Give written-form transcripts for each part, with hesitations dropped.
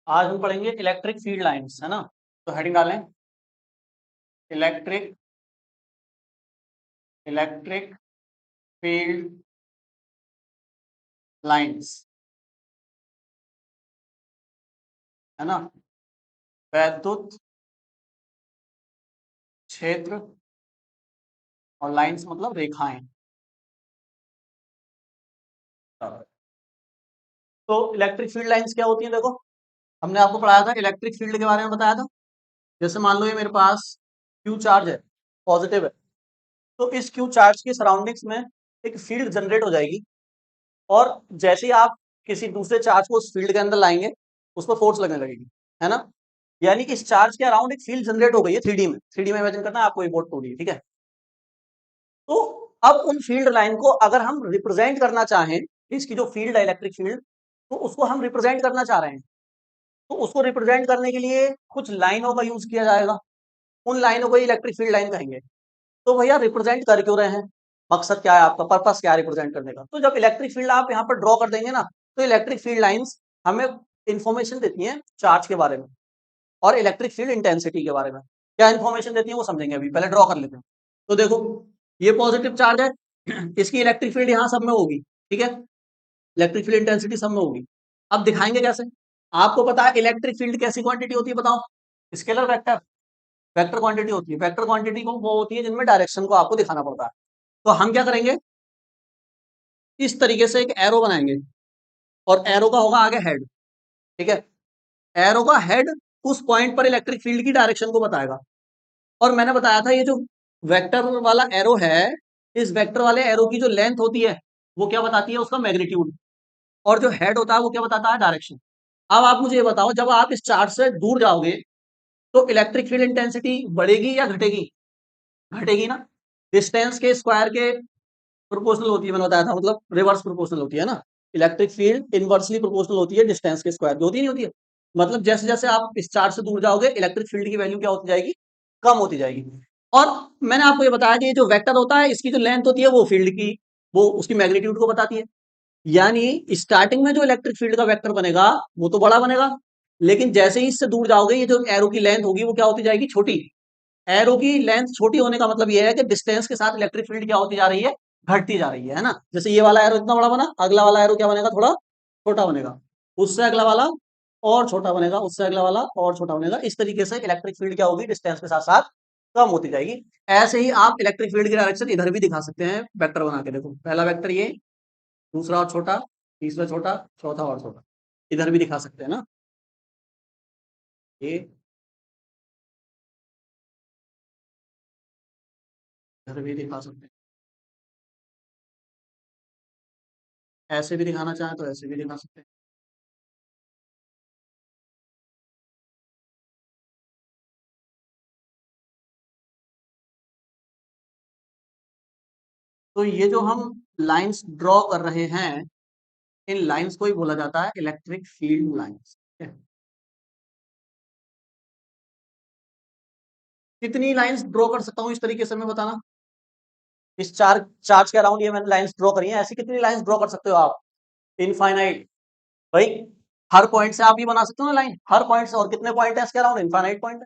आज हम पढ़ेंगे इलेक्ट्रिक फील्ड लाइंस, है ना। तो हेडिंग डालें इलेक्ट्रिक इलेक्ट्रिक फील्ड लाइंस, है ना। वैद्युत क्षेत्र और लाइंस मतलब रेखाएं। तो इलेक्ट्रिक फील्ड लाइंस क्या होती है, देखो हमने आपको पढ़ाया था, इलेक्ट्रिक फील्ड के बारे में बताया था। जैसे मान लो ये मेरे पास क्यू चार्ज है, पॉजिटिव है, तो इस क्यू चार्ज के सराउंडिंग्स में एक फील्ड जनरेट हो जाएगी। और जैसे ही आप किसी दूसरे चार्ज को उस फील्ड के अंदर लाएंगे, उस पर फोर्स लगने लगेगी, है ना। यानी कि इस चार्ज के अराउंड एक फील्ड जनरेट हो गई है 3D में। 3D में इमेजिन करना है आपको, ये बोर्ड 2D, ठीक है। तो अब उन फील्ड लाइन को अगर हम रिप्रेजेंट करना चाहें, इसकी जो फील्ड है इलेक्ट्रिक फील्ड, तो उसको हम रिप्रेजेंट करना चाह रहे हैं। तो उसको रिप्रेजेंट करने के लिए कुछ लाइनों का यूज किया जाएगा। उन लाइनों को इलेक्ट्रिक फील्ड लाइन कहेंगे। तो भैया रिप्रेजेंट कर क्यों रहे हैं, मकसद क्या है आपका, पर्पस क्या है रिप्रेजेंट करने का। तो जब इलेक्ट्रिक फील्ड आप यहाँ पर ड्रॉ कर देंगे ना, तो इलेक्ट्रिक फील्ड लाइंस हमें इंफॉर्मेशन देती हैं चार्ज के बारे में और इलेक्ट्रिक फील्ड इंटेंसिटी के बारे में। क्या इंफॉर्मेशन देती है वो समझेंगे, अभी पहले ड्रॉ कर लेते हैं। तो देखो ये पॉजिटिव चार्ज है, इसकी इलेक्ट्रिक फील्ड यहाँ सब में होगी, ठीक है। इलेक्ट्रिक फील्ड इंटेंसिटी सब में होगी। अब दिखाएंगे कैसे। आपको पता है इलेक्ट्रिक फील्ड कैसी क्वांटिटी होती है, बताओ। स्केलर वेक्टर, वेक्टर क्वांटिटी होती है। वेक्टर क्वांटिटी को वो होती है जिनमें डायरेक्शन को आपको दिखाना पड़ता है। तो हम क्या करेंगे, इस तरीके से एक एरो बनाएंगे और एरो का होगा आगे हेड, ठीक है। एरो का हेड उस पॉइंट पर इलेक्ट्रिक फील्ड की डायरेक्शन को बताएगा। और मैंने बताया था ये जो वेक्टर वाला एरो है, इस वेक्टर वाले एरो की जो लेंथ होती है वो क्या बताती है, उसका मैग्नीट्यूड। और जो हेड होता है वो क्या बताता है, डायरेक्शन। अब आप मुझे ये बताओ, जब आप इस चार्ज से दूर जाओगे तो इलेक्ट्रिक फील्ड इंटेंसिटी बढ़ेगी या घटेगी, घटेगी ना। डिस्टेंस के स्क्वायर के प्रोपोर्शनल होती है, मैंने बताया था, मतलब रिवर्स प्रोपोर्शनल होती है ना। इलेक्ट्रिक फील्ड इनवर्सली प्रोपोर्शनल होती है डिस्टेंस के स्क्वायर की, होती नहीं होती है। मतलब जैसे जैसे आप इस चार्ज से दूर जाओगे इलेक्ट्रिक फील्ड की वैल्यू क्या होती जाएगी, कम होती जाएगी। और मैंने आपको ये बताया कि ये जो वेक्टर होता है इसकी जो लेंथ होती है वो फील्ड की, वो उसकी मैग्नीट्यूड को बताती है। यानी स्टार्टिंग में जो इलेक्ट्रिक फील्ड का वेक्टर बनेगा वो तो बड़ा बनेगा, लेकिन जैसे ही इससे दूर जाओगे ये जो एरो की लेंथ होगी वो क्या होती जाएगी, छोटी। एरो की लेंथ छोटी होने का मतलब ये है कि डिस्टेंस के साथ इलेक्ट्रिक फील्ड क्या होती जा रही है, घटती जा रही है ना। जैसे ये वाला एरो इतना बड़ा बना, अगला वाला एरो क्या बनेगा, थोड़ा छोटा बनेगा। उससे अगला वाला और छोटा बनेगा, उससे अगला वाला और छोटा बनेगा। इस तरीके से इलेक्ट्रिक फील्ड क्या होगी, डिस्टेंस के साथ साथ कम होती जाएगी। ऐसे ही आप इलेक्ट्रिक फील्ड की डायरेक्शन इधर भी दिखा सकते हैं वेक्टर बना के। देखो पहला वेक्टर ये, दूसरा और छोटा, तीसरा छोटा, चौथा और छोटा। इधर भी दिखा सकते हैं ना, ये इधर भी दिखा सकते हैं। ऐसे भी दिखाना चाहें तो ऐसे भी दिखा सकते हैं। तो ये जो हम लाइंस ड्रॉ कर रहे हैं, इन लाइंस को ही बोला जाता है इलेक्ट्रिक फील्ड लाइंस। कितनी लाइंस ड्रॉ कर सकता हूँ इस तरीके से, मैं बताना। इस चार्ज चार्ज के अराउंड ये मैंने लाइंस ड्रॉ करी है, ऐसी कितनी लाइंस ड्रॉ कर सकते हो आप, इनफाइनाइट। भाई हर पॉइंट से आप ये बना सकते हो ना लाइन, हर पॉइंट से। और कितने पॉइंट है इसके अराउंड, इनफाइनाइट पॉइंट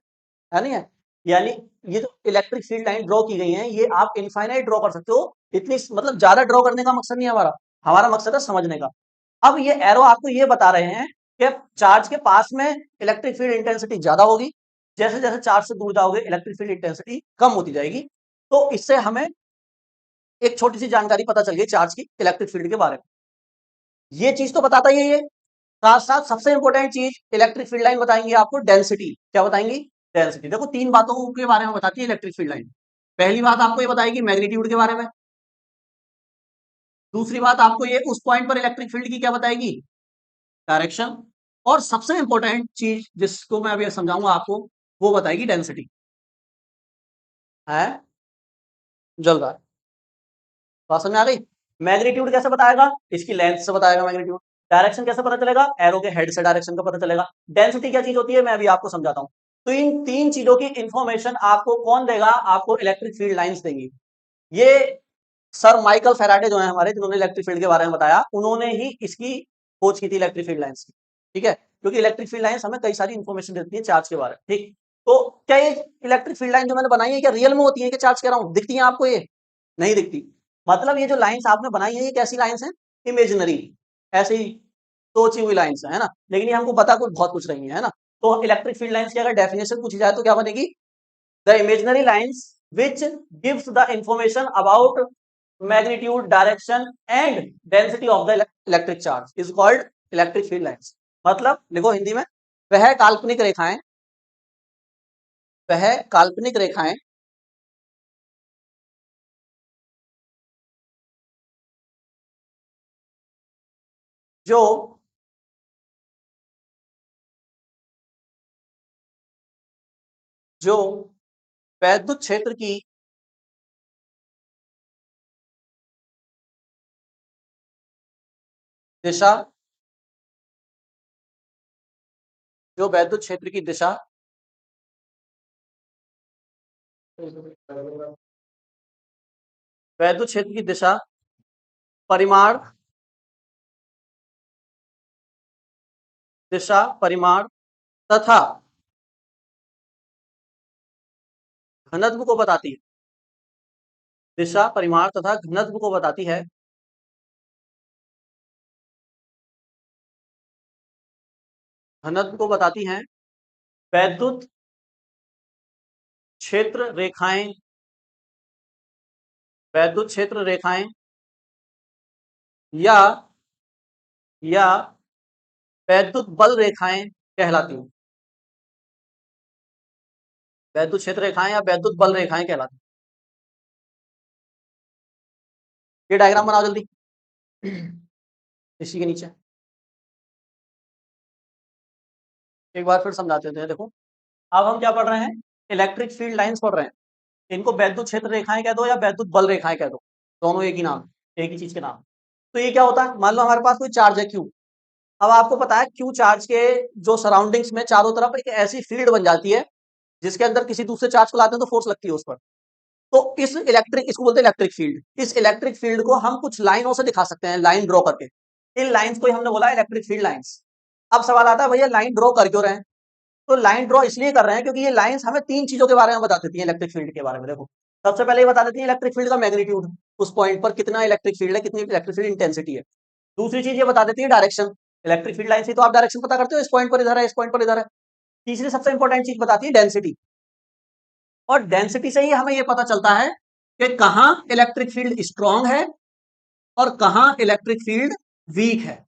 है नहीं है। यानी ये जो इलेक्ट्रिक फील्ड लाइन ड्रॉ की गई है ये आप इनफाइनाइट ड्रॉ कर सकते हो। इतनी मतलब ज्यादा ड्रॉ करने का मकसद नहीं है हमारा, हमारा मकसद है समझने का। अब ये एरो आपको ये बता रहे हैं कि चार्ज के पास में इलेक्ट्रिक फील्ड इंटेंसिटी ज्यादा होगी, जैसे जैसे चार्ज से दूर जाओगे इलेक्ट्रिक फील्ड इंटेंसिटी कम होती जाएगी। तो इससे हमें एक छोटी सी जानकारी पता चल गई चार्ज की इलेक्ट्रिक फील्ड के बारे में। ये चीज तो बताता ही है ये। साथ साथ सबसे इंपॉर्टेंट चीज इलेक्ट्रिक फील्ड लाइन बताएंगी आपको, डेंसिटी। क्या बताएंगी, डेंसिटी। देखो तीन बातों के बारे में बताती है इलेक्ट्रिक फील्ड लाइन। पहली बात आपको ये बताएगी मैग्नीट्यूड के बारे में। दूसरी बात आपको ये उस पॉइंट पर इलेक्ट्रिक फील्ड की क्या बताएगी, डायरेक्शन। और सबसे इंपॉर्टेंट चीज जिसको मैं अभी समझाऊंगा आपको, वो बताएगी डेंसिटी। है, जल रहा है, बात समझ में आ गई। मैग्नीट्यूड कैसे बताएगा, इसकी लेंथ से बताएगा मैग्नीट्यूड। डायरेक्शन कैसे पता चलेगा, एरो के हेड से डायरेक्शन का पता चलेगा। डेंसिटी क्या चीज होती है मैं अभी आपको समझाता हूं। तो इन तीन चीजों की इंफॉर्मेशन आपको कौन देगा, आपको इलेक्ट्रिक फील्ड लाइंस देंगी। ये सर माइकल फेराडे जो है हमारे, जिन्होंने इलेक्ट्रिक फील्ड के बारे में बताया, उन्होंने ही इसकी खोज की थी इलेक्ट्रिक फील्ड लाइंस की, ठीक है। क्योंकि इलेक्ट्रिक फील्ड लाइंस हमें कई सारी इंफॉर्मेशन देती है चार्ज के बारे में। ठीक, तो क्या ये इलेक्ट्रिक फील्ड लाइन जो मैंने बनाई है क्या रियल में होती है, क्या चार्ज कह रहा हूँ, दिखती है आपको? ये नहीं दिखती। मतलब ये जो लाइंस आपने बनाई है ये कैसी लाइंस हैं? इमेजिनरी, ऐसे ही सोची हुई लाइंस है ना, लेकिन ये हमको पता कुछ बहुत कुछ रही है ना। तो इलेक्ट्रिक फील्ड लाइंस की अगर डेफिनेशन पूछी जाए तो क्या बनेगी? The imaginary lines which gives the information about magnitude, direction and density of the electric charge is called electric field lines. मतलब लिखो हिंदी में, वह काल्पनिक रेखाएं, वह काल्पनिक रेखाएं जो जो वैद्युत क्षेत्र की दिशा, जो वैद्युत क्षेत्र की दिशा वैद्युत क्षेत्र की दिशा, परिमाण, दिशा, परिमाण तथा घनत्व को बताती है। दिशा, परिमाण तथा घनत्व को बताती है। घनत्व को बताती हैं वैद्युत क्षेत्र रेखाएं, वैद्युत क्षेत्र रेखाएं या या वैद्युत बल रेखाएं कहलाती हैं। वैद्युत क्षेत्र रेखाएं या वैद्युत बल रेखाएं कहलाती हैं। ये डायग्राम बनाओ जल्दी इसी के नीचे एक बार फिर समझा देते हैं। देखो अब हम क्या पढ़ रहे हैं? इलेक्ट्रिक फील्ड लाइंस पढ़ रहे हैं। इनको वैद्युत क्षेत्र रेखाएं कह दो या वैद्युत बल रेखाएं कह दो, दोनों एक ही नाम, एक ही चीज के नाम। तो ये क्या होता है? मान लो हमारे पास कोई चार्ज है क्यू। अब आपको पता है क्यू चार्ज के जो सराउंडिंग्स में चारों तरफ एक ऐसी फील्ड बन जाती है जिसके अंदर किसी दूसरे चार्ज को लाते हैं तो फोर्स लगती है उस पर। तो इस इलेक्ट्रिक, इसको बोलते हैं इलेक्ट्रिक फील्ड। इस इलेक्ट्रिक फील्ड को हम कुछ लाइनों से दिखा सकते हैं, लाइन ड्रॉ करके। इन लाइंस को ही हमने बोला इलेक्ट्रिक फील्ड लाइंस। अब सवाल आता है भैया लाइन ड्रॉ कर क्यों रहे हैं? तो लाइन ड्रॉ इसलिए कर रहे हैं क्योंकि ये लाइंस हमें तीन चीजों के बारे में बता देती हैं इलेक्ट्रिक फील्ड के बारे में। देखो सबसे पहले ये बता देती है इलेक्ट्रिक फील्ड का मैग्नीट्यूड, उस पॉइंट पर कितना इलेक्ट्रिक फील्ड है, कितनी इलेक्ट्रिक फील्ड इंटेंसिटी है। दूसरी चीज ये बता देती है डायरेक्शन, इलेक्ट्रिक फील्ड लाइन से तो आप डायरेक्शन पता करते हो, इस पॉइंट पर इधर है, इस पॉइंट पर इधर है। तीसरी सबसे इंपॉर्टेंट चीज बताती है डेंसिटी, और डेंसिटी से ही हमें ये पता चलता है कि कहाँ इलेक्ट्रिक फील्ड स्ट्रांग है और कहाँ इलेक्ट्रिक फील्ड वीक है।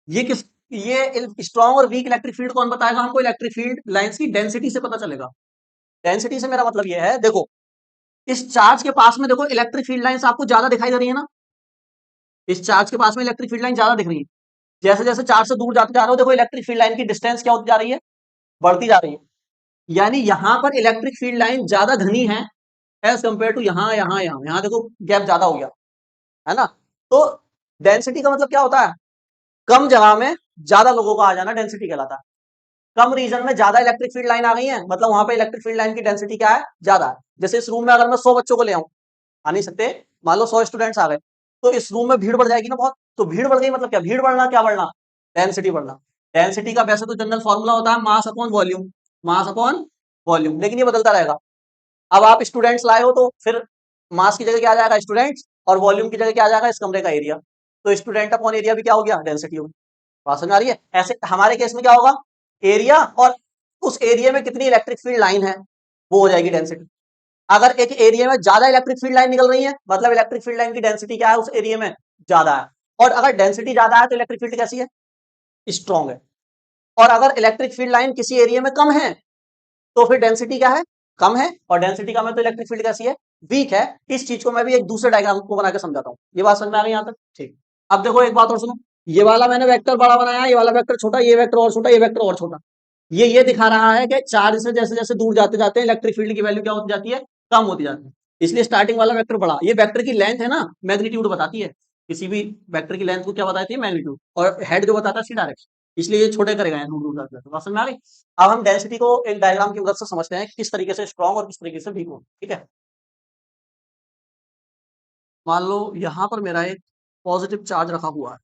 ये किस, ये स्ट्रांग और वीक इलेक्ट्रिक फील्ड कौन बताएगा हमको? इलेक्ट्रिक फील्ड लाइंस की डेंसिटी से पता चलेगा। डेंसिटी से मेरा मतलब ये है, देखो इस चार्ज के पास में देखो इलेक्ट्रिक फील्ड लाइंस आपको ज्यादा दिखाई दे रही है ना, इस चार्ज के पास में इलेक्ट्रिक फील्ड लाइन ज्यादा दिख रही है। जैसे जैसे चार्ज से दूर जाते जा रहे हो देखो इलेक्ट्रिक फील्ड लाइन की डिस्टेंस क्या होती जा रही है? बढ़ती जा रही है। यानी यहां पर इलेक्ट्रिक फील्ड लाइन ज्यादा घनी है एज कंपेयर टू यहाँ यहाँ यहाँ यहाँ देखो गैप ज्यादा हो गया है ना। तो डेंसिटी का मतलब क्या होता है? कम जगह में ज्यादा लोगों का आ जाना डेंसिटी कहलाता है। कम रीजन में ज्यादा इलेक्ट्रिक फील्ड लाइन आ गई है, मतलब वहां पे इलेक्ट्रिक फील्ड लाइन की डेंसिटी क्या है? ज्यादा है। जैसे इस रूम में अगर मैं 100 बच्चों को ले आऊं, आ नहीं सकते, मान लो 100 स्टूडेंट्स आ गए, तो इस रूम में भीड़ बढ़ जाएगी ना बहुत। तो भीड़ बढ़ गई मतलब क्या? भीड़ बढ़ना, क्या बढ़ना? डेंसिटी बढ़ना। डेंसिटी का वैसे तो जनरल फॉर्मूला होता है mass upon volume, mass upon volume, लेकिन ये बदलता रहेगा। अब आप स्टूडेंट्स लाए हो तो फिर मास की जगह क्या आ जाएगा? स्टूडेंट्स, और वॉल्यूम की जगह क्या आ जाएगा? इस कमरे का एरिया। तो स्टूडेंट अपॉन एरिया भी क्या हो गया? डेंसिटी हो गई। बात समझ आ रही है? ऐसे हमारे केस में क्या होगा? एरिया और उस एरिया में कितनी इलेक्ट्रिक फील्ड लाइन है वो हो जाएगी डेंसिटी। अगर एक एरिया में ज्यादा इलेक्ट्रिक फील्ड लाइन निकल रही है मतलब इलेक्ट्रिक फील्ड लाइन की डेंसिटी क्या है उस एरिया में? ज्यादा है। और अगर डेंसिटी ज्यादा है तो इलेक्ट्रिक फील्ड कैसी है? स्ट्रॉन्ग है। और अगर इलेक्ट्रिक फील्ड लाइन किसी एरिया में कम है तो फिर डेंसिटी क्या है? कम है। और डेंसिटी कम है तो इलेक्ट्रिक फील्ड कैसी है? वीक है। इस चीज को मैं भी एक दूसरे डायग्राम को बना के समझाता हूँ। ये बात समझ में आ गई यहाँ तक? ठीक। अब देखो एक बात और सुनो, ये वाला मैंने वेक्टर बड़ा बनाया, ये वाला वेक्टर छोटा, ये वेक्टर और छोटा, ये वेक्टर और छोटा। ये दिखा रहा है कि चार्ज से जैसे जैसे दूर जाते जाते इलेक्ट्रिक फील्ड की वैल्यू क्या होती जाती है? कम होती जाती है। इसलिए स्टार्टिंग वाला वेक्टर बड़ा, ये वेक्टर की लेंथ है ना, मैग्नीट्यूड बताती है। किसी भी वेक्टर की लेंथ को क्या बताती है? मैग्नीट्यूड। और हेड जो बताता है सी डायरेक्शन। इसलिए ये छोटे करेगा दूर दूर जाते जाते। समझ में आ गई? अब हम डेंसिटी को एक डायग्राम की मदद से समझते हैं किस तरीके से स्ट्रॉन्ग और किस तरीके से वीक हो। ठीक है, मान लो यहां पर मेरा एक पॉजिटिव चार्ज रखा हुआ है,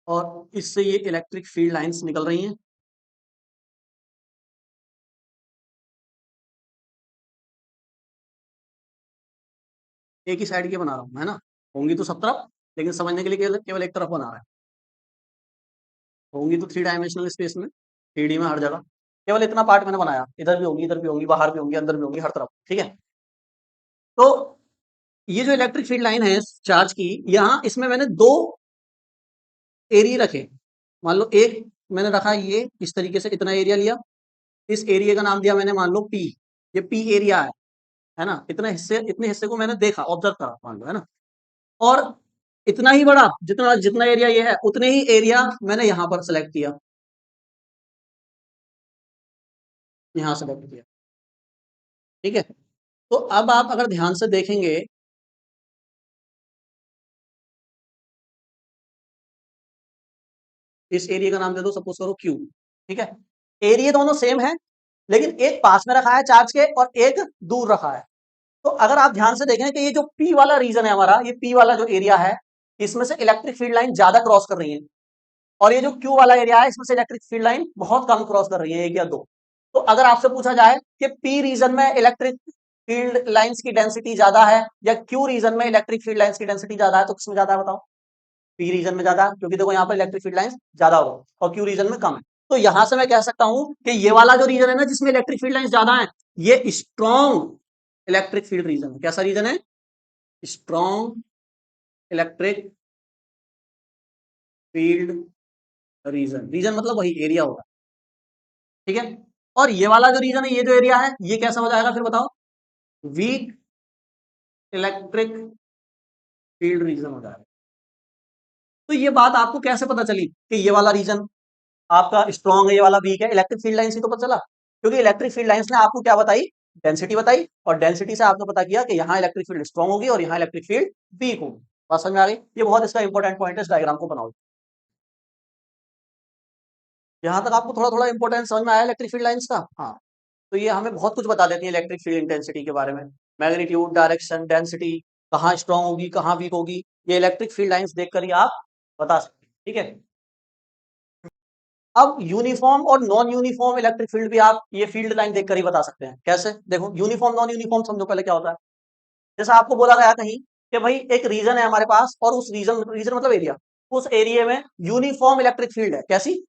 और इससे ये इलेक्ट्रिक फील्ड लाइंस निकल रही हैं। एक ही साइड के बना रहा हूं, है ना, होंगी तो सब तरफ, लेकिन समझने के लिए केवल केवल एक तरफ बना रहा है। होंगी तो 3 डायमेंशनल स्पेस में, 3D में हर जगह। केवल इतना पार्ट मैंने बनाया, इधर भी होंगी, इधर भी होंगी, बाहर भी होंगी, अंदर भी होंगी, हर तरफ, ठीक है। तो ये जो इलेक्ट्रिक फील्ड लाइन है चार्ज की, यहाँ इसमें मैंने 2 एरिया रखे। मान लो एक मैंने रखा ये इस तरीके से, इतना एरिया लिया, इस एरिया का नाम दिया मैंने मान लो P। ये P एरिया है ना, इतने हिस्से को मैंने देखा, ऑब्जर्व करा, मान लो, है ना। और इतना ही बड़ा, जितना जितना एरिया ये है उतने ही एरिया मैंने यहां पर सेलेक्ट किया, यहां सेलेक्ट किया, ठीक है। तो अब आप अगर ध्यान से देखेंगे, इस एरिया का नाम दे दो सपोज करो Q, ठीक है। एरिया दोनों सेम है, लेकिन एक पास में रखा है चार्ज के और एक दूर रखा है। तो अगर आप ध्यान से देखें कि ये जो P वाला रीजन है हमारा, ये P वाला जो एरिया है, इसमें से इलेक्ट्रिक फील्ड लाइन ज्यादा क्रॉस कर रही है, और ये जो Q वाला एरिया है इसमें से इलेक्ट्रिक फील्ड लाइन बहुत कम क्रॉस कर रही है, एक या दो। तो अगर आपसे पूछा जाए कि P रीजन में इलेक्ट्रिक फील्ड लाइंस की डेंसिटी ज्यादा है या Q रीजन में इलेक्ट्रिक फील्ड लाइंस की डेंसिटी ज्यादा है, तो किसमें ज्यादा है बताओ? P रीजन में ज्यादा है, क्योंकि देखो यहाँ पर इलेक्ट्रिक फील्ड लाइंस ज्यादा होगा, और Q रीजन में कम है। तो यहां से मैं कह सकता हूं कि ये वाला जो रीजन है ना, जिसमें इलेक्ट्रिक फील्ड लाइंस ज्यादा है, ये स्ट्रॉन्ग इलेक्ट्रिक फील्ड रीजन है। कैसा रीजन है? Strong electric field region. Region मतलब वही एरिया होगा, ठीक है। और ये वाला जो रीजन है, ये जो एरिया है, ये कैसा हो जाएगा फिर बताओ? वीक इलेक्ट्रिक फील्ड रीजन हो जाएगा। तो ये बात आपको कैसे पता चली कि ये वाला रीजन आपका स्ट्रॉन्ग है, ये वाला वीक है? इलेक्ट्रिक फील्ड लाइन से तो पता चला, क्योंकि इलेक्ट्रिक फील्ड लाइंस ने आपको क्या बताई? डेंसिटी बताई, और डेंसिटी से आपने पता किया कि यहाँ इलेक्ट्रिक फील्ड स्ट्रॉन्ग होगी और यहाँ इलेक्ट्रिक फील्ड वीक होगी। बात समझ में आ गई? ये बहुत इसका इंपॉर्टेंट पॉइंट है, इस डायग्राम को बनाओ। यहाँ तक आपको थोड़ा थोड़ा इंपॉर्टेंस समझ में आया इलेक्ट्रिक फील्ड लाइंस का? हाँ। तो ये हमें बहुत कुछ बता देती है इलेक्ट्रिक फील्ड इंटेंसिटी के बारे में, मैग्नीट्यूड, डायरेक्शन, डेंसिटी, कहाँ स्ट्रॉन्ग होगी, कहाँ वीक होगी, ये इलेक्ट्रिक फील्ड लाइंस देखकर ही आप बता सकते हैं, ठीक है। अब यूनिफॉर्म और नॉन यूनिफॉर्म इलेक्ट्रिक फील्ड भी आप ये फील्ड लाइन देखकर ही बता सकते हैं। कैसे? देखो, यूनिफॉर्म नॉन यूनिफॉर्म समझो पहले क्या होता है। जैसा आपको बोला गया कहीं कि भाई एक रीजन है हमारे पास, और उस रीजन रीजन मतलब एरिया, उस एरिया में यूनिफॉर्म इलेक्ट्रिक फील्ड है। कैसी?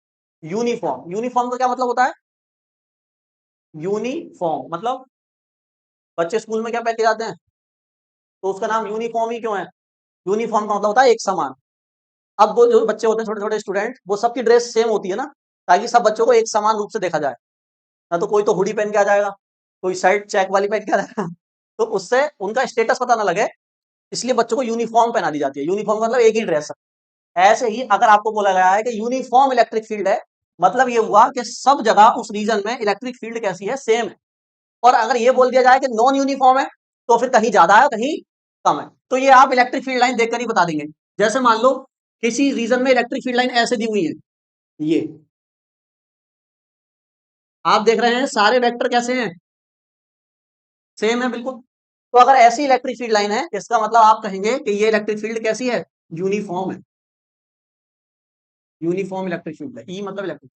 यूनिफॉर्म। यूनिफॉर्म का क्या मतलब होता है? यूनिफॉर्म मतलब बच्चे स्कूल में क्या पहन के जाते हैं, तो उसका नाम यूनिफॉर्म ही क्यों है? यूनिफॉर्म का मतलब होता है एक समान। अब वो जो बच्चे होते हैं, छोटे छोटे स्टूडेंट, वो सबकी ड्रेस सेम होती है ना, ताकि सब बच्चों को एक समान रूप से देखा जाए। ना तो कोई तो हुडी पहन के आ जाएगा, कोई शर्ट चेक वाली पहन के आ जाएगा, तो उससे उनका स्टेटस पता ना लगे, इसलिए बच्चों को यूनिफॉर्म पहना दी जाती है। यूनिफॉर्म मतलब एक ही ड्रेस। ऐसे ही अगर आपको बोला गया है कि यूनिफॉर्म इलेक्ट्रिक फील्ड है, मतलब ये हुआ कि सब जगह उस रीजन में इलेक्ट्रिक फील्ड कैसी है? सेम है। और अगर ये बोल दिया जाए कि नॉन यूनिफॉर्म है, तो फिर कहीं ज्यादा है कहीं कम है। तो ये आप इलेक्ट्रिक फील्ड लाइन देखकर ही बता देंगे। जैसे मान लो किसी रीजन में इलेक्ट्रिक फील्ड लाइन ऐसे दी हुई है, ये आप देख रहे हैं सारे वेक्टर कैसे हैं? सेम है बिल्कुल। तो अगर ऐसी इलेक्ट्रिक फील्ड लाइन है, इसका मतलब आप कहेंगे कि ये इलेक्ट्रिक फील्ड कैसी है? यूनिफॉर्म है। यूनिफॉर्म इलेक्ट्रिक फील्ड है, ई मतलब इलेक्ट्रिक।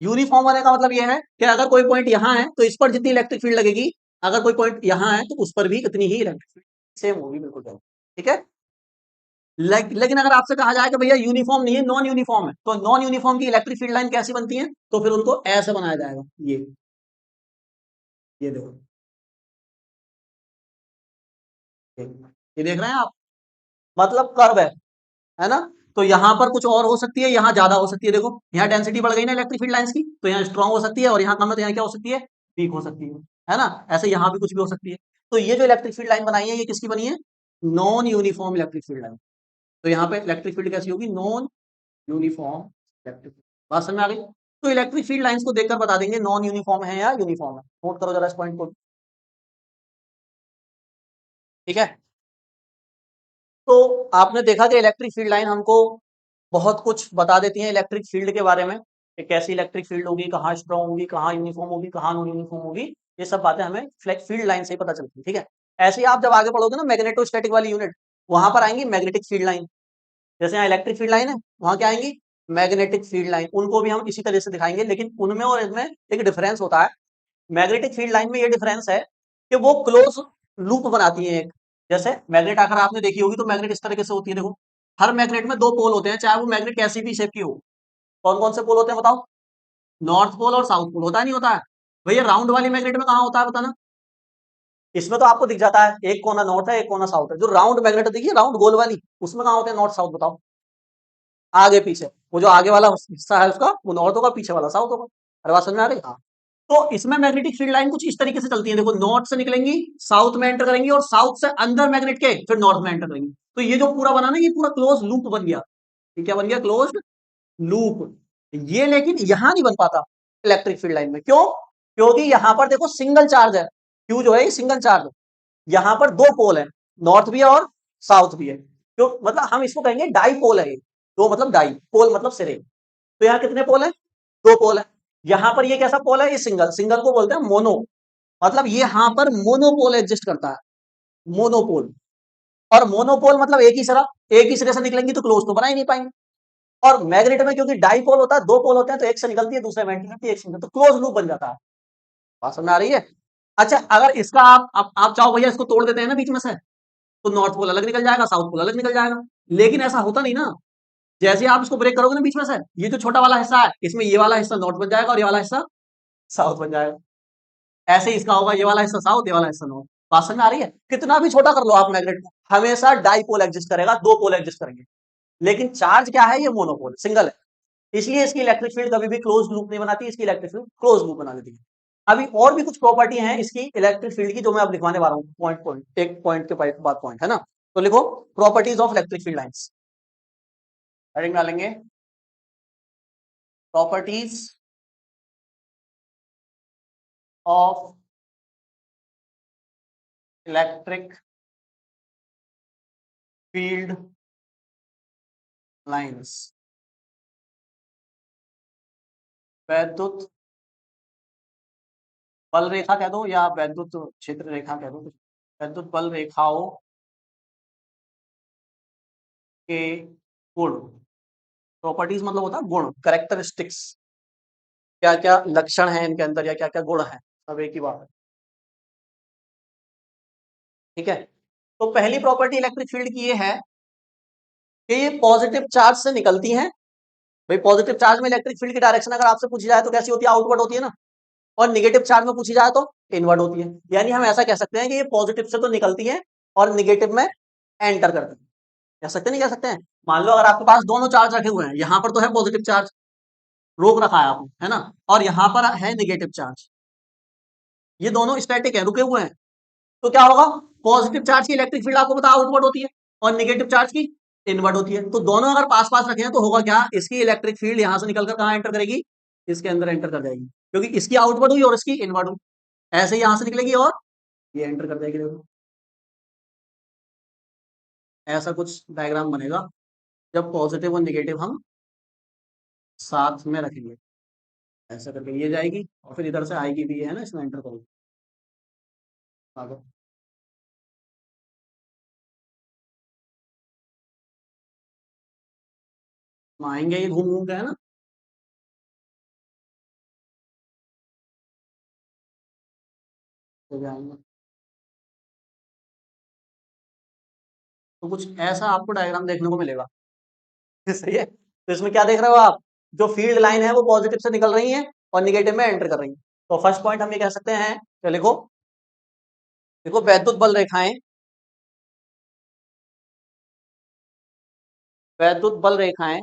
यूनिफॉर्म होने का मतलब ये है कि अगर कोई पॉइंट यहां है तो इस पर जितनी इलेक्ट्रिक फील्ड लगेगी, अगर कोई पॉइंट यहां है तो उस पर भी इतनी ही इलेक्ट्रिक फील्ड सेम होगी, बिल्कुल सेम, ठीक है। लेकिन अगर आपसे कहा जाए कि भैया यूनिफॉर्म नहीं है, नॉन यूनिफॉर्म है, तो नॉन यूनिफॉर्म की इलेक्ट्रिक फील्ड लाइन कैसी बनती है? तो फिर उनको ऐसे बनाया जाएगा, ये देखो, ये ये देख रहे हैं आप, मतलब कर्व है ना। तो यहां पर कुछ और हो सकती है, यहां ज्यादा हो सकती है। देखो यहाँ डेंसिटी बढ़ गई ना इलेक्ट्रिक फील्ड लाइंस की, तो यहाँ स्ट्रांग हो सकती है, और यहाँ कम है तो यहाँ क्या हो सकती है? वीक हो सकती है ना। ऐसे यहाँ भी कुछ भी हो सकती है। तो ये जो इलेक्ट्रिक फील्ड लाइन बनाई है, ये किसकी बनी है? Non uniform electric field line. तो यहाँ पे इलेक्ट्रिक फील्ड कैसी होगी? Non uniform electric. बात समझ में आ गई? तो इलेक्ट्रिक फील्ड लाइंस को देखकर बता देंगे नॉन यूनिफॉर्म है या यूनिफॉर्म है। नोट करो जरा इस पॉइंट को, ठीक है। तो आपने देखा कि इलेक्ट्रिक फील्ड लाइन हमको बहुत कुछ बता देती है इलेक्ट्रिक फील्ड के बारे में, कि कैसी इलेक्ट्रिक फील्ड होगी, कहाँ स्ट्रॉन्ग होगी, कहाँ यूनिफॉर्म होगी, कहाँ नॉन यूनिफॉर्म होगी। ये सब बातें हमें फील्ड लाइन से ही पता चलती है, ठीक है। ऐसे ही आप जब आगे पढ़ोगे ना मैग्नेटोस्टैटिक वाली यूनिट, वहां पर आएंगी मैग्नेटिक फील्ड लाइन, जैसे यहाँ इलेक्ट्रिक फील्ड लाइन है, वहां क्या आएंगी मैग्नेटिक फील्ड लाइन, उनको भी हम इसी तरह से दिखाएंगे, लेकिन उनमें और इसमें एक डिफरेंस होता है। मैग्नेटिक फील्ड लाइन में ये डिफरेंस है कि वो क्लोज लूप बनाती है एक। जैसे मैग्नेट अगर आपने देखी होगी तो मैग्नेट इस तरीके से होती है, देखो हर मैग्नेट में दो पोल होते हैं, चाहे वो मैग्नेट कैसी भी शेप की हो। कौन कौन से पोल होते हैं बताओ? नॉर्थ पोल और साउथ पोल, होता है नहीं होता है? भैया राउंड वाली मैग्नेट में कहाँ होता है बताना? इसमें तो आपको दिख जाता है, एक कोना नॉर्थ है एक कोना साउथ है। जो राउंड मैग्नेट देखिए राउंड गोल वाली, उसमें कहाँ होते हैं नॉर्थ साउथ बताओ? आगे पीछे, वो जो आगे वाला हिस्सा है उसका वो नॉर्थ होगा, पीछे वाला साउथ होगा। अरे बात समझ में आ रही है? हाँ। तो इसमें मैग्नेटिक फील्ड लाइन कुछ इस तरीके से चलती है, देखो नॉर्थ से निकलेंगी साउथ में एंटर करेंगी और साउथ से अंदर मैग्नेट के फिर नॉर्थ में एंटर करेंगी। तो ये जो पूरा बना ना, ये पूरा क्लोज लूप बन गया। ये क्या बन गया? Close loop. ये लेकिन यहां नहीं बन पाता इलेक्ट्रिक फील्ड लाइन में, क्यों? क्योंकि यहां पर देखो सिंगल चार्ज है, क्यू जो है ये सिंगल चार्ज है। यहां पर दो पोल है, नॉर्थ भी है और साउथ भी है। क्यों? मतलब हम इसको कहेंगे डाईपोल है ये। दो मतलब डाई, पोल मतलब सिरे। तो यहाँ कितने पोल है? दो पोल है। यहां पर ये कैसा पोल है? ये सिंगल, सिंगल को बोलते हैं मोनो। मतलब ये यहां पर मोनोपोल एग्जिस्ट करता है, मोनोपोल। और मोनोपोल मतलब एक ही सिरा, एक ही सिरे से निकलेंगी तो क्लोज तो बना ही नहीं पाएंगे। और मैग्नेट में क्योंकि डाईपोल होता है, दो पोल होते हैं, तो एक से निकलती है दूसरे में एंटर करती है, एक से निकलती है, तो क्लोज लूप बन जाता है। बात समझ में आ रही है? अच्छा, अगर इसका आप चाहो भैया इसको तोड़ देते हैं ना बीच में से, तो नॉर्थ पोल अलग निकल जाएगा, साउथ पोल अलग निकल जाएगा। लेकिन ऐसा होता नहीं ना। जैसे आप इसको ब्रेक करोगे ना बीच में से, ये जो छोटा वाला हिस्सा है इसमें ये वाला हिस्सा नॉर्थ बन जाएगा और ये वाला हिस्सा साउथ बन जाएगा। ऐसे ही इसका होगा, ये वाला हिस्सा साउथ, ये वाला हिस्सा नॉर्थ। बात समझ में आ रही है? कितना भी छोटा कर लो आप मैग्नेट को, हमेशा डाईपोल एग्जिस्ट करेगा, दो पोल एग्जिस्ट करेंगे। लेकिन चार्ज क्या है? ये मोनोपोल सिंगल है। इसलिए इसकी इलेक्ट्रिक फील्ड कभी भी क्लोज लूप नहीं बनाती, इसकी इलेक्ट्रिक फील्ड क्लोज लूप बना देती है। अभी और भी कुछ प्रॉपर्टी हैं इसकी इलेक्ट्रिक फील्ड की, जो मैं अब लिखवाने वाला हूँ पॉइंट पॉइंट, एक पॉइंट के बाद पॉइंट, है ना? तो लिखो properties of electric field lines, heading डालेंगे properties of electric field lines. वैद्युत बल रेखा कह दो या वैद्युत क्षेत्र रेखा कह दो, वैद्युत बल रेखाओं के गुण। प्रॉपर्टीज मतलब होता है गुण, करेक्टरिस्टिक्स। क्या क्या लक्षण है इनके अंदर या क्या क्या गुण है, सब एक ही बात है। ठीक है। तो पहली प्रॉपर्टी इलेक्ट्रिक फील्ड की ये है कि ये पॉजिटिव चार्ज से निकलती है। भाई पॉजिटिव चार्ज में इलेक्ट्रिक फील्ड की डायरेक्शन अगर आपसे पूछी जाए तो कैसी होती है? आउटवर्ड होती है ना। और निगेटिव चार्ज में पूछी जाए तो इनवर्ड होती है। यानी हम ऐसा कह सकते हैं कि ये पॉजिटिव से तो निकलती है और निगेटिव में एंटर करती है। कह सकते नहीं? कह सकते हैं। मान लो अगर आपके पास दोनों चार्ज रखे हुए हैं, यहां पर तो है पॉजिटिव चार्ज, रोक रखा है आपने, है ना? और यहां पर है निगेटिव चार्ज, ये दोनों स्टैटिक है, रुके हुए हैं। तो क्या होगा? पॉजिटिव चार्ज की इलेक्ट्रिक फील्ड आपको पता आउटवर्ड होती है और नेगेटिव चार्ज की इनवर्ड होती है। तो दोनों अगर पास पास रखे हैं तो होगा क्या? इसकी इलेक्ट्रिक फील्ड यहां से निकलकर कहां एंटर करेगी? इसके अंदर एंटर कर जाएगी, क्योंकि इसकी आउटवर्ड हुई और इसकी इनवर्ड हुई। ऐसे ही यहां से निकलेगी और ये एंटर कर जाएगी, देखो ऐसा कुछ डायग्राम बनेगा जब पॉजिटिव और निगेटिव हम साथ में रखेंगे। ऐसा करके ये जाएगी और फिर इधर से आएगी भी, ये है ना, इसमें एंटर करोगे। आगे हम आएंगे, ये घूम घूम के, है ना? तो जाएंगे तो कुछ ऐसा आपको डायग्राम देखने को मिलेगा। सही है। तो इसमें क्या देख रहे हो आप? जो फील्ड लाइन है वो पॉजिटिव से निकल रही है और निगेटिव में एंटर कर रही है। तो फर्स्ट पॉइंट हम ये कह सकते हैं, तो लिखो, देखो वैद्युत बल रेखाएं, वैद्युत बल रेखाएं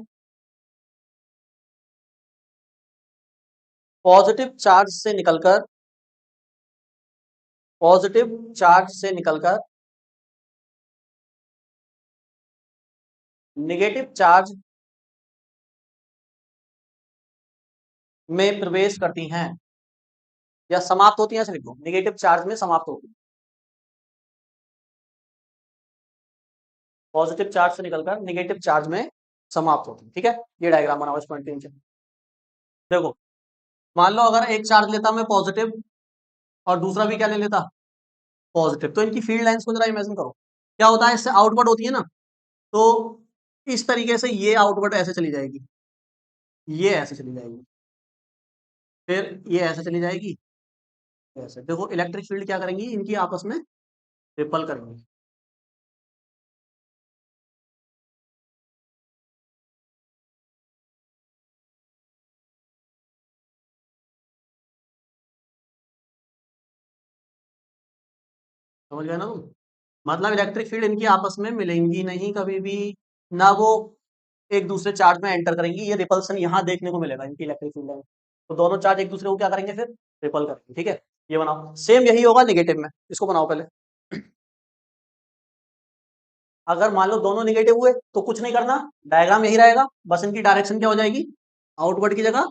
पॉजिटिव चार्ज से निकलकर, पॉजिटिव चार्ज से निकलकर निगेटिव चार्ज में प्रवेश करती हैं या समाप्त होती हैं, ऐसे लिखो, निगेटिव चार्ज में समाप्त होती है। पॉजिटिव चार्ज से निकलकर निगेटिव चार्ज में समाप्त होती है। ठीक है, ये डायग्राम बनाओ इस पॉइंट के नीचे। देखो मान लो अगर एक चार्ज लेता मैं पॉजिटिव और दूसरा भी क्या ले लेता पॉजिटिव, तो इनकी फील्ड लाइंस को जरा इमेजिन करो। क्या होता है? इससे आउटवर्ड होती है ना। तो इस तरीके से ये आउटवर्ड ऐसे चली जाएगी, ये ऐसे चली जाएगी, फिर ये ऐसे चली जाएगी, ऐसे। देखो इलेक्ट्रिक फील्ड क्या करेंगी, इनकी आपस में रिपल करेंगी। समझ गए ना तुम? मतलब इलेक्ट्रिक फील्ड इनकी आपस में मिलेंगी नहीं कभी भी, ना वो एक दूसरे चार्ज में एंटर करेंगी। ये रिपल्सन यहाँ देखने को मिलेगा इनकी इलेक्ट्रिक फील्ड में। तो दोनों चार्ज एक दूसरे को क्या करेंगे, फिर रिपल करेंगे। ठीक है, ये बनाओ। सेम यही होगा नेगेटिव में, इसको बनाओ पहले। अगर मान लो दोनों नेगेटिव हुए तो कुछ नहीं करना, डायग्राम यही रहेगा, बस इनकी डायरेक्शन क्या हो जाएगी, आउटवर्ड की जगह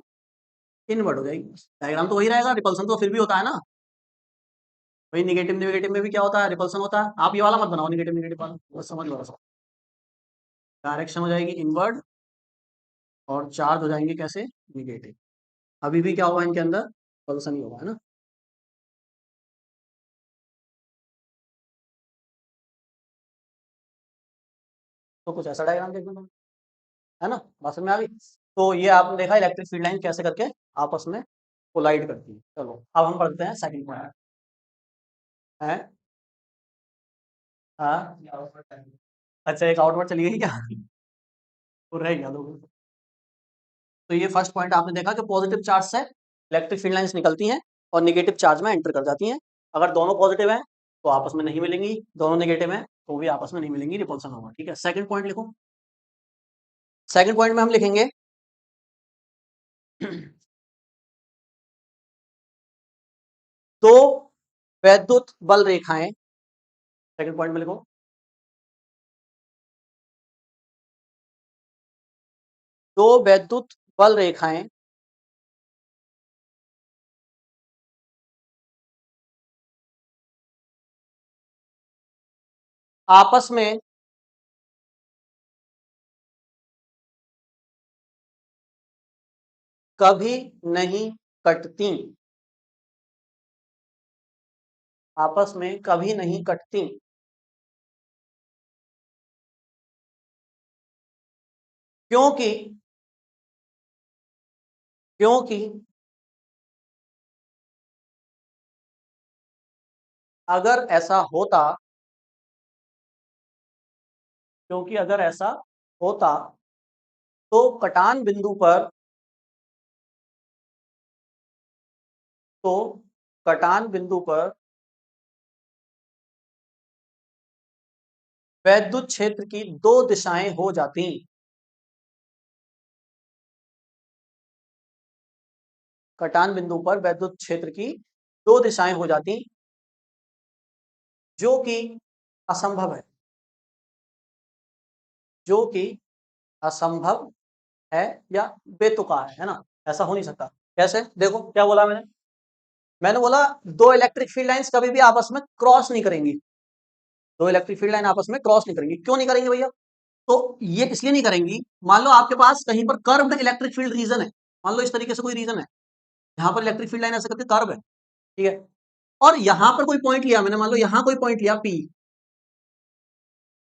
इनवर्ड हो जाएगी। डायग्राम तो वही रहेगा, रिपल्सन तो फिर भी होता है ना। वही निगेटिव नेगेटिव में भी क्या होता है, रिपल्सन होता है। आप ये वाला मत बनाओ निगेटिव नेगेटिव वाला, बस समझ लो बस। डायरेक्शन हो जाएगी इनवर्ड और चार्ज हो जाएंगे कैसे, निगेटिव। अभी भी क्या होगा इनके अंदर, रिपल्सन ही होगा, है ना। तो कुछ ऐसा डायग्राम देखने को, है ना, बात समझ में आ गई। तो ये आपने देखा इलेक्ट्रिक फील्ड लाइन कैसे करके आपस में कोलाइड करती है। चलो अब हम पढ़ते हैं सेकंड पॉइंट है। हाँ, अच्छा एक आउटवर्ड चली गई क्या, वो रह गया दो। तो ये फर्स्ट पॉइंट आपने देखा कि पॉजिटिव चार्ज से इलेक्ट्रिक फील्ड लाइंस निकलती हैं और नेगेटिव चार्ज में एंटर कर जाती हैं। अगर दोनों पॉजिटिव हैं तो आपस में नहीं मिलेंगी, दोनों नेगेटिव हैं तो भी आपस में नहीं मिलेंगी, रिपल्सन होगा। ठीक है, सेकंड पॉइंट लिखो। सेकंड पॉइंट में हम लिखेंगे दो वैद्युत बल रेखाएं, सेकंड पॉइंट में लिखो, दो वैद्युत बल रेखाएं आपस में कभी नहीं कटती, आपस में कभी नहीं कटती, क्योंकि क्योंकि अगर ऐसा होता, क्योंकि अगर ऐसा होता तो कटान बिंदु पर, तो कटान बिंदु पर वैद्युत क्षेत्र की दो दिशाएं हो जाती, कटान बिंदु पर वैद्युत क्षेत्र की दो दिशाएं हो जाती, जो कि असंभव है, जो कि असंभव है या बेतुका है ना, ऐसा हो नहीं सकता। कैसे, देखो क्या बोला मैंने, मैंने बोला दो इलेक्ट्रिक फील्ड लाइंस कभी भी आपस में क्रॉस नहीं करेंगी, दो इलेक्ट्रिक फील्ड लाइन आपस में क्रॉस नहीं करेंगी। क्यों नहीं करेंगे भैया, तो ये इसलिए नहीं करेंगी, मान लो आपके पास कहीं पर कर्व्ड इलेक्ट्रिक फील्ड रीजन है, मान लो इस तरीके से कोई रीजन है, यहाँ पर इलेक्ट्रिक फील्ड लाइन ऐसे करके कर्व है, ठीक है, और यहाँ पर कोई पॉइंट लिया मैंने, मान लो यहाँ कोई पॉइंट लिया पी,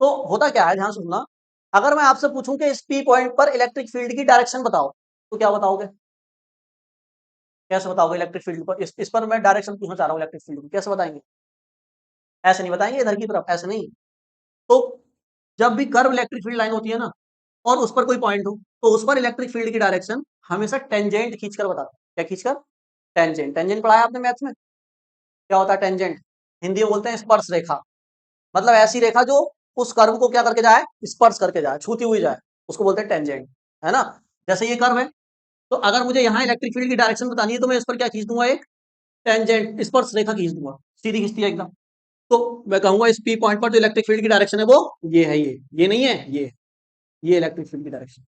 तो होता क्या है, ध्यान से सुनना। अगर मैं आपसे पूछूं कि इस पी पॉइंट पर इलेक्ट्रिक फील्ड की डायरेक्शन बताओ, तो क्या बताओगे, कैसे बताओगे इलेक्ट्रिक फील्ड पर, इस पर मैं डायरेक्शन पूछना चाह रहा हूँ इलेक्ट्रिक फील्ड की, कैसे बताएंगे, ऐसे नहीं बताएंगे इधर की तरफ, ऐसे नहीं। तो जब भी कर्व इलेक्ट्रिक फील्ड लाइन होती है ना, और उस पर कोई पॉइंट हो, तो उस पर इलेक्ट्रिक फील्ड की डायरेक्शन हमेशा टेंजेंट खींचकर बताते हैं। क्या खींचकर, टेंजेंट। टेंजेंट पढ़ा है आपने मैथ्स में, क्या होता है टेंजेंट, हिंदी में बोलते हैं स्पर्श रेखा। मतलब ऐसी रेखा जो उस कर्व को क्या करके जाए, स्पर्श करके जाए, छूती हुई जाए, उसको बोलते हैं टेंजेंट, है ना। जैसे ये कर्व है, तो अगर मुझे यहाँ इलेक्ट्रिक फील्ड की डायरेक्शन बतानी है तो मैं इस पर क्या खींच दूंगा, एक टेंजेंट स्पर्श रेखा खींच दूंगा, सीधी खींचती है एकदम। तो मैं कहूंगा इस पी पॉइंट पर जो इलेक्ट्रिक फील्ड की डायरेक्शन है वो ये है, ये नहीं है, ये इलेक्ट्रिक फील्ड की डायरेक्शन।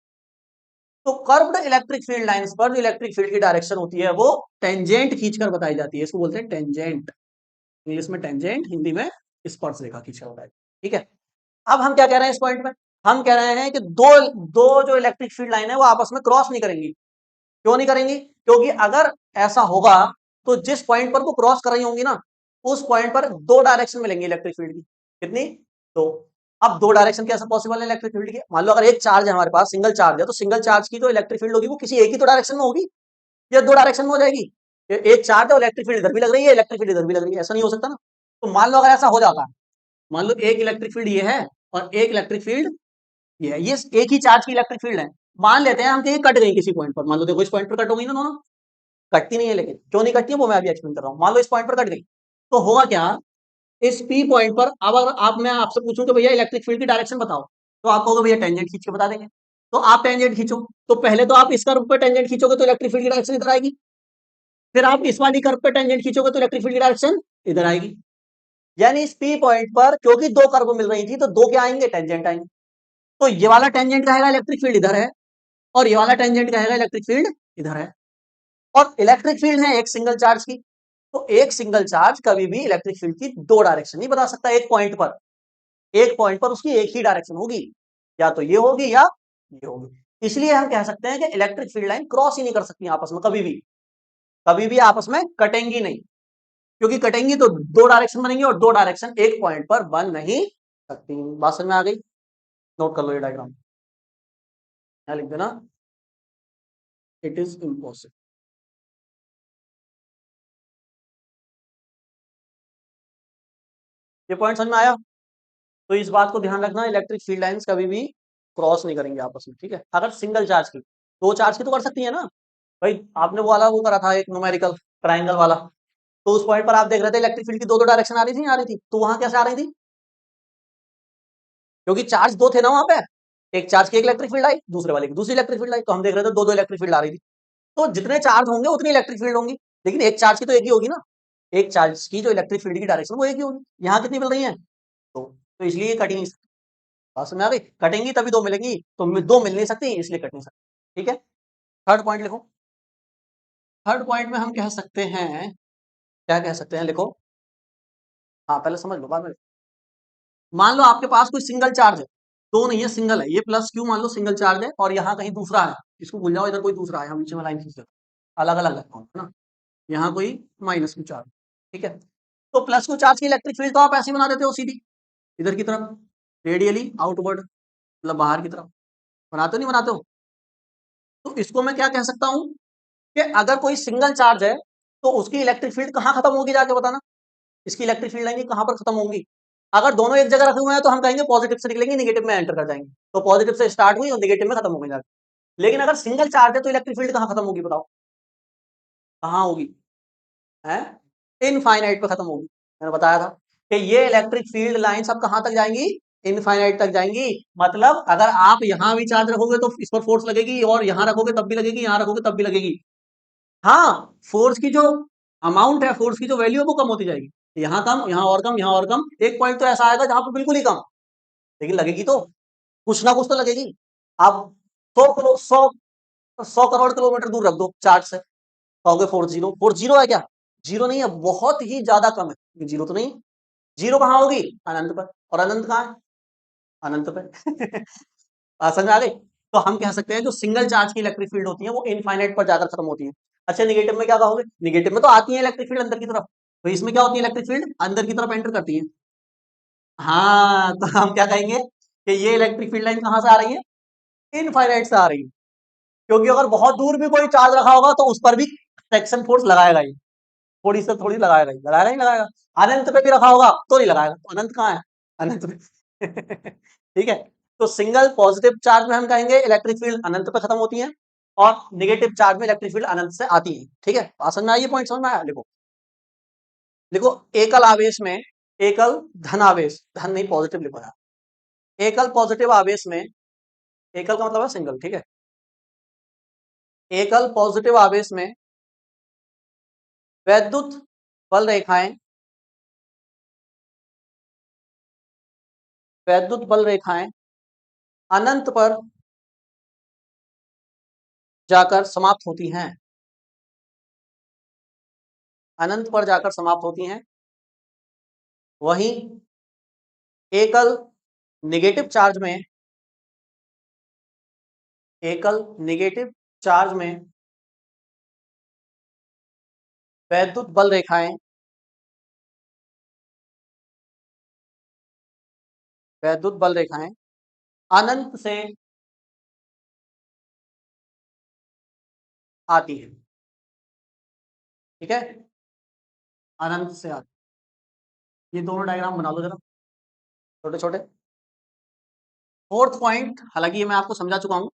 तो कर्व्ड इलेक्ट्रिक फील्ड लाइंस पर जो इलेक्ट्रिक फील्ड की डायरेक्शन होती है वो टेंजेंट खींचकर बताई जाती है, इसको बोलते हैं टेंजेंट, इंग्लिश में टेंजेंट, हिंदी में स्पर्श रेखा खींचकर बताई। ठीक है, अब हम क्या कह रहे हैं इस पॉइंट में, हम कह रहे हैं कि दो दो जो इलेक्ट्रिक फील्ड लाइन है वो आपस में क्रॉस नहीं करेंगी। क्यों नहीं करेंगी, क्योंकि अगर ऐसा होगा तो जिस पॉइंट पर वो क्रॉस कर रही होंगी ना, उस पॉइंट पर दो डायरेक्शन मिलेंगी इलेक्ट्रिक फील्ड की, कितनी, दो। अब दो डायरेक्शन कैसे पॉसिबल है इलेक्ट्रिक फील्ड के? मान लो अगर एक चार्ज है हमारे पास, सिंगल चार्ज है, तो सिंगल चार्ज की जो इलेक्ट्रिक फील्ड होगी वो किसी एक ही तो डायरेक्शन में होगी या दो डायरेक्शन में हो जाएगी? एक चार्ज है, इलेक्ट्रिक फील्ड इधर भी लग रही है, इलेक्ट्रिक फील्ड इधर भी लग रही है, ऐसा नहीं हो सकता ना। तो मान लो अगर ऐसा हो जाता है, मान लो एक इलेक्ट्रिक फील्ड ये है और एक इलेक्ट्रिक फील्ड ये है, ये एक ही चार्ज की इलेक्ट्रिक फील्ड है। मान लेते हैं हम कि कट गई किसी पॉइंट पर, मान लो देखो इस पॉइंट पर कट हो गई ना दोनों, कटती नहीं है, लेकिन क्यों नहीं कटती है वो मैं अभी एक्सप्लेन कर रहा हूँ। मान लो इस पॉइंट पर कट गई, तो होगा क्या, इस पी पॉइंट पर अब अगर आप मैं आपसे पूछूं कि भैया इलेक्ट्रिक फील्ड की डायरेक्शन बताओ, तो आप कहोगे भैया टेंजेंट खींच के बता देंगे। तो आप टेंजेंट खींचो, तो पहले तो आप इस कर्व पे टेंजेंट खींचोगे तो इलेक्ट्रिक फील्ड की डायरेक्शन इधर आएगी, फिर आप इस वाली कर्व पे टेंजेंट खींचोगे तो इलेक्ट्रिक फील्ड की डायरेक्शन इधर आएगी। यानी इस पी पॉइंट पर क्योंकि दो कर्व मिल रही थी तो दो क्या आएंगे, टेंजेंट आएंगे। तो ये वाला टेंजेंट कहेगा इलेक्ट्रिक फील्ड इधर है और ये वाला टेंजेंट कहेगा इलेक्ट्रिक फील्ड इधर है। और इलेक्ट्रिक फील्ड है एक सिंगल चार्ज की, तो एक सिंगल चार्ज कभी भी इलेक्ट्रिक फील्ड की दो डायरेक्शन नहीं बता सकता। एक पॉइंट पर, एक पॉइंट पर उसकी एक ही डायरेक्शन होगी, या तो ये होगी या ये होगी। इसलिए हम कह सकते हैं कि इलेक्ट्रिक फील्ड लाइन क्रॉस ही नहीं कर सकती आपस में, कभी भी आपस में कटेंगी नहीं, क्योंकि कटेंगी तो दो डायरेक्शन बनेंगी और दो डायरेक्शन एक पॉइंट पर बन नहीं सकती। बात समझ में आ गई? नोट कर लो ये डायग्राम, क्या लिख देना, इट इज इम्पॉसिबल। ये पॉइंट समझ में आया? तो इस बात को ध्यान रखना, इलेक्ट्रिक फील्ड लाइंस कभी भी क्रॉस नहीं करेंगे आपस में, ठीक है? अगर सिंगल चार्ज की, दो चार्ज की तो कर सकती है ना भाई। आपने वो वाला वो करा था एक न्यूमेरिकल ट्राइंगल वाला, तो उस पॉइंट पर आप देख रहे थे इलेक्ट्रिक फील्ड की दो दो डायरेक्शन आ रही थी, आ रही थी, तो वहां कैसे आ रही थी? क्योंकि चार्ज दो थे ना वहां पे, एक चार्ज की एक इलेक्ट्रिक फील्ड आई, दूसरे वाले की दूसरी इलेक्ट्रिक फील्ड आई, तो हम देख रहे थे दो दो इलेक्ट्रिक फील्ड आ रही थी। तो जितने चार्ज होंगे उतनी इलेक्ट्रिक फील्ड होंगी, लेकिन एक चार्ज की तो एक ही होगी ना, एक चार्ज की जो इलेक्ट्रिक फील्ड की डायरेक्शन वो एक ही होगी। यहाँ कितनी मिल रही है? तो इसलिए ये कट ही नहीं सकती। बात समझ में आ गई? कटेंगी तभी दो मिलेंगी, तो दो मिल नहीं सकती इसलिए कट नहीं सकती, ठीक है? थर्ड पॉइंट लिखो। थर्ड पॉइंट में हम कह सकते हैं, क्या कह सकते हैं, लिखो। हाँ पहले समझ लो बाद में। मान लो आपके पास कोई सिंगल चार्ज है, दो नहीं है सिंगल है, ये प्लस क्यू मान लो सिंगल चार्ज है और यहाँ कहीं दूसरा है, इसको भूल जाओ, इधर कोई दूसरा है, हम नीचे में लाइन खींच देते हैं, अलग अलग है ना, यहाँ कोई माइनस क्यू चार्ज, ठीक है? तो प्लस क्यू चार्ज की इलेक्ट्रिक फील्ड तो आप ऐसे ही बना देते हो सीधी, इधर की तरफ, रेडियली आउटवर्ड, मतलब बाहर की तरफ, बनाते हो नहीं बनाते हो? तो इसको मैं क्या कह सकता हूँ कि अगर कोई सिंगल चार्ज है तो उसकी इलेक्ट्रिक फील्ड कहाँ खत्म होगी, जाके बताना। इसकी इलेक्ट्रिक फील्ड लाइन कहाँ पर खत्म होंगी? अगर दोनों एक जगह रखे हुए हैं तो हम कहेंगे पॉजिटिव से निकलेंगे, नेगेटिव में एंटर कर जाएंगे, तो पॉजिटिव से स्टार्ट हुई और नेगेटिव में खत्म हो गई जाके। लेकिन अगर सिंगल चार्ज है तो इलेक्ट्रिक फील्ड कहाँ खत्म होगी बताओ, कहाँ होगी? है इनफाइनाइट पे खत्म होगी। मैंने बताया था कि ये इलेक्ट्रिक फील्ड लाइन सब कहाँ तक जाएंगी, इनफाइनाइट तक जाएंगी। मतलब अगर आप यहाँ भी चार्ज रखोगे तो इस पर फोर्स लगेगी, और यहाँ रखोगे तब भी लगेगी, यहाँ रखोगे तब भी लगेगी। हाँ, फोर्स की जो अमाउंट है, फोर्स की जो वैल्यू है वो कम होती जाएगी, यहाँ कम, यहाँ और कम, यहाँ और कम। एक पॉइंट तो ऐसा आएगा जहां पर बिल्कुल ही कम, लेकिन लगेगी तो, कुछ ना कुछ तो लगेगी। आप 100 किलोमीटर दूर रख दो चार्ज से, कहोगे फोर्स जीरो, फोर्स जीरो है क्या? जीरो नहीं है, बहुत ही ज्यादा कम है, जीरो तो नहीं। जीरो कहाँ होगी? अनंत पर, और अनंत कहाँ है? अनंत पर। समझ आ गई? तो हम कह सकते हैं जो सिंगल चार्ज की इलेक्ट्रिक फील्ड होती है वो इनफाइनाइट पर जाकर खत्म होती है। अच्छा नेगेटिव में क्या कहोगे? नेगेटिव में तो आती है इलेक्ट्रिक फील्ड अंदर की तरफ, तो इसमें क्या होती है, इलेक्ट्रिक फील्ड अंदर की तरफ एंटर करती है। हाँ, तो हम क्या कहेंगे कि ये इलेक्ट्रिक फील्ड लाइन कहाँ से आ रही है, इनफाइनाइट से आ रही है। क्योंकि अगर बहुत दूर भी कोई चार्ज रखा होगा तो उस पर भी ट्रैक्शन फोर्स लगाएगा ही, थोड़ी से थोड़ी लगाएगा ही, लगाएगा ही लगाएगा। अनंत पे भी रखा होगा तो नहीं लगाएगा, तो अनंत कहाँ है? अनंत पे। ठीक है? तो सिंगल पॉजिटिव चार्ज में हम कहेंगे इलेक्ट्रिक फील्ड अनंत पे खत्म होती है, और नेगेटिव चार्ज में इलेक्ट्रिक फील्ड अनंत से आती है। ठीक है? समझ में आई? ये पॉइंट समझ में आया? लिखो, लिखो। एकल आवेश में, एकल धन आवेश, धन नहीं पॉजिटिव लिखो यार, एकल पॉजिटिव आवेश में, एकल का मतलब है सिंगल, ठीक है? एकल पॉजिटिव आवेश में वैद्युत बल रेखाएं, वैद्युत बल रेखाएं अनंत पर जाकर समाप्त होती हैं, अनंत पर जाकर समाप्त होती हैं। वहीं एकल निगेटिव चार्ज में, एकल निगेटिव चार्ज में वैद्युत बल रेखाएं वैद्युत बल रेखाएं अनंत से आती है, ठीक है, अनंत से आती। ये दोनों डायग्राम बना लो जरा, छोटे छोटे। फोर्थ पॉइंट, हालांकि ये मैं आपको समझा चुका हूं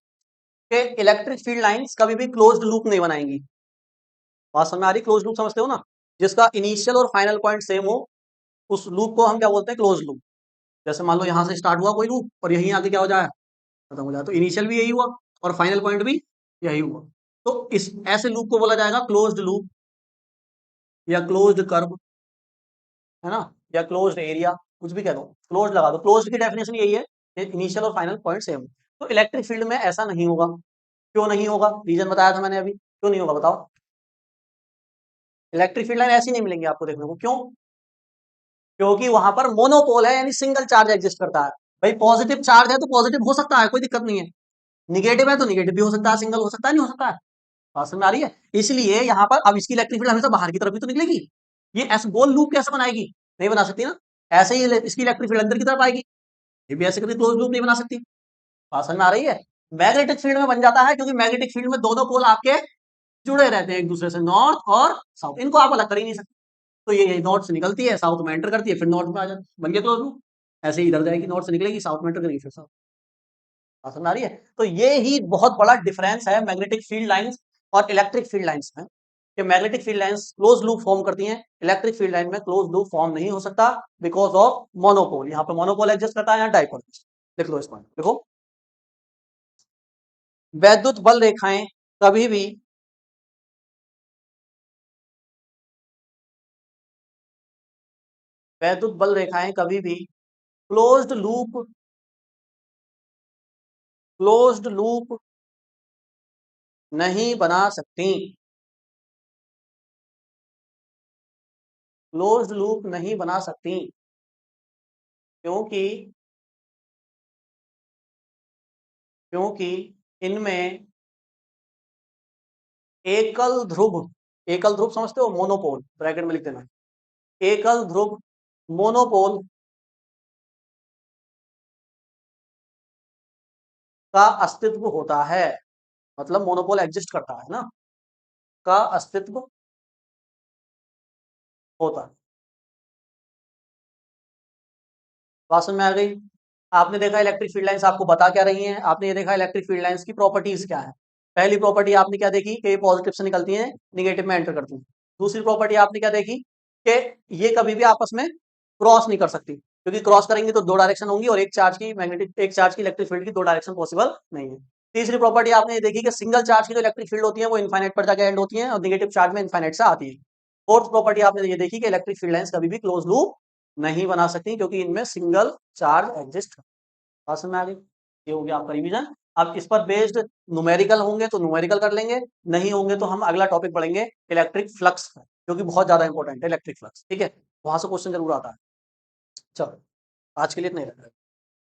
कि इलेक्ट्रिक फील्ड लाइंस कभी भी क्लोज्ड लूप नहीं बनाएंगी। बात समझ में आ रही? क्लोज्ड लूप समझते हो ना, जिसका इनिशियल और फाइनल पॉइंट सेम हो, उस लूप को हम क्या बोलते हैं? Closed loop. जैसे मान लो यहां से स्टार्ट हुआ कोई लूप और यहीं आके क्या हो जाए? खत्म हो जाए। तो इनिशियल भी यही हुआ और फाइनल पॉइंट भी यही हुआ। तो इस ऐसे लूप को बोला जाएगा क्लोज्ड लूप या क्लोज्ड कर्व, है ना, या क्लोज्ड एरिया, कुछ भी कह दो, क्लोज्ड लगा दो। क्लोज्ड की डेफिनेशन यही है, इनिशियल और फाइनल पॉइंट सेम। तो इलेक्ट्रिक फील्ड में ऐसा नहीं होगा। क्यों नहीं होगा? रीजन बताया था मैंने अभी। क्यों नहीं होगा बताओ? इलेक्ट्रिक फील्ड लाइन ऐसी नहीं मिलेंगी आपको देखने को। क्यों? क्योंकि वहां पर मोनोपोल है, यानी सिंगल चार्ज एग्जिस्ट करता है। भाई पॉजिटिव चार्ज है तो पॉजिटिव हो सकता है, कोई दिक्कत नहीं है। निगेटिव है तो निगेटिव भी हो सकता है, सिंगल हो सकता है, नहीं हो सकता है। बात समझ में आ रही है? इसलिए यहाँ पर अब इसकी इलेक्ट्रिक फील्ड हमेशा बाहर की तरफ ही तो निकलेगी। ये ऐसे गोल लूप कैसे बनाएगी? नहीं बना सकती ना। ऐसे ही इसकी इलेक्ट्रिक फील्ड अंदर की तरफ आएगी, ये भी ऐसे कभी क्लोज लूप नहीं बना सकती। बात समझ में आ रही है? मैग्नेटिक फील्ड में बन जाता है, क्योंकि मैग्नेटिक फील्ड में दोनों पोल आपके जुड़े रहते हैं एक दूसरे से, नॉर्थ और साउथ, इनको आप अलग कर ही नहीं सकते। तो ये नॉर्थ से निकलती है, साउथ में एंटर करती है, फिर नॉर्थ में आ जाती है, बन गया क्लोज लूप। ऐसे ही इधर जाएगी, नॉर्थ से निकलेगी, साउथ में एंटर करेगी, फिर साउथ। समझ आ रही है? तो ये ही बहुत बड़ा डिफरेंस है मैग्नेटिक फील्ड लाइंस और इलेक्ट्रिक फील्ड लाइंस में, कि magnetic field lines close loop form करती हैं, इलेक्ट्रिक फील्ड लाइन में क्लोज लूप फॉर्म नहीं हो सकता, बिकॉज ऑफ मोनोपोल। यहाँ पे मोनोपोल एग्जिस्ट करता है, यहाँ डाइपोल। लिख लो इस पॉइंट, देखो। वैद्युत बल रेखाएं कभी भी वैद्युत बल रेखाएं कभी भी क्लोज्ड लूप नहीं बना सकती। क्लोज्ड लूप नहीं बना सकती क्योंकि क्योंकि इनमें एकल ध्रुव समझते हो? मोनोपोल, ब्रैकेट में लिख देना, एकल ध्रुव मोनोपोल का अस्तित्व होता है। मतलब मोनोपोल एग्जिस्ट करता है ना, का अस्तित्व होता है। बात समझ में आ गई? आपने देखा इलेक्ट्रिक फील्ड लाइंस आपको बता क्या रही हैं? आपने ये देखा इलेक्ट्रिक फील्ड लाइंस की प्रॉपर्टीज क्या है। पहली प्रॉपर्टी आपने क्या देखी कि ये पॉजिटिव से निकलती हैं, निगेटिव में एंटर करती हैं। दूसरी प्रॉपर्टी आपने क्या देखी कि ये कभी भी आपस में क्रॉस नहीं कर सकती, क्योंकि क्रॉस करेंगे तो दो डायरेक्शन होंगी और एक चार्ज की इलेक्ट्रिक फील्ड की दो डायरेक्शन पॉसिबल नहीं है। तीसरी प्रॉपर्टी आपने ये देखी कि सिंगल चार्ज की जो इलेक्ट्रिक फील्ड होती है वो इनफाइनाइट पर जाकर एंड होती है और निगेटिव चार्ज में इनफाइनाइट से आती है। फोर्थ प्रॉपर्टी आपने ये देखी कि इलेक्ट्रिक फील्ड लाइंस कभी भी क्लोज लूप नहीं बना सकती, क्योंकि इनमें सिंगल चार्ज एग्जिस्ट। समझ में आ गई? ये हो गया आपका रिवीजन। अब इस पर बेस्ड न्यूमेरिकल होंगे तो न्यूमेरिकल कर लेंगे, नहीं होंगे तो हम अगला टॉपिक पढ़ेंगे इलेक्ट्रिक फ्लक्स, जो कि बहुत ज्यादा इंपॉर्टेंट है इलेक्ट्रिक फ्लक्स। ठीक है, वहां से क्वेश्चन जरूर आता है। चलो, आज के लिए इतना ही रखते हैं।